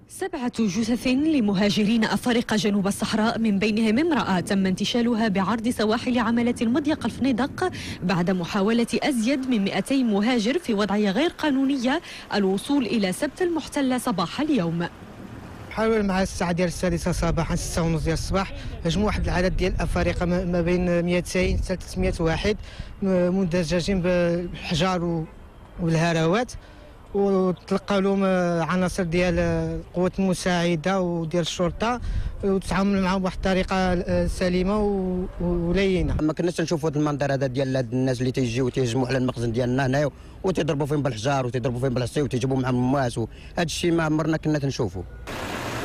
7 جثث لمهاجرين أفارقة جنوب الصحراء، من بينهم امرأة تم انتشالها بعرض سواحل عملة المضيق الفنيدق بعد محاولة أزيد من 200 مهاجر في وضعية غير قانونية الوصول إلى سبت المحتلة صباح اليوم. حاول مع الساعة ديال السادسة صباحا 6:30 ديال الصباح هجموا واحد العدد ديال الأفارقة ما بين 200 حتى 300 واحد مدججين بالحجار والهراوات، وتلقى لهم عناصر ديال القوات المساعده وديال الشرطه، وتعامل معهم بواحد الطريقه سليمه ولينه. ما كناش نشوفوا هذا المنظر هذا ديال الناس اللي تيجيو وتيهجموا على المخزن ديالنا هنايا وتيضربوا فيهم بالحجار وتيضربوا فيهم بالعصي وتيجيبوا معهم الماس، وهذا الشيء ما عمرنا كنا تنشوفوا.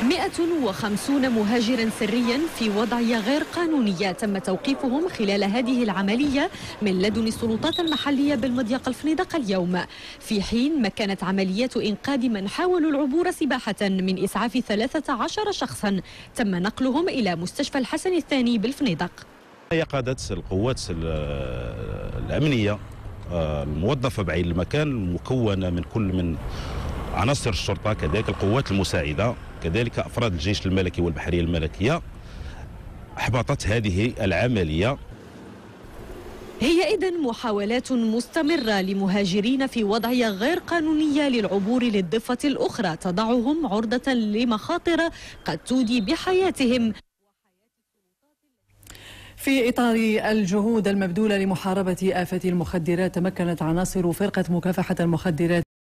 150 مهاجرا سريا في وضعية غير قانونية تم توقيفهم خلال هذه العملية من لدن السلطات المحلية بالمضيق الفنيدق اليوم، في حين مكنت عمليات إنقاذ من حاولوا العبور سباحة من إسعاف 13 شخصا تم نقلهم إلى مستشفى الحسن الثاني بالفنيدق. قادة القوات الأمنية الموظفة بعين المكان، مكونة من كل من عناصر الشرطة، كذلك القوات المساعدة، كذلك أفراد الجيش الملكي والبحرية الملكية، أحبطت هذه العملية. هي إذن محاولات مستمرة لمهاجرين في وضعية غير قانونية للعبور للضفة الأخرى تضعهم عرضة لمخاطر قد تودي بحياتهم. في إطار الجهود المبذولة لمحاربة آفة المخدرات، تمكنت عناصر فرقة مكافحة المخدرات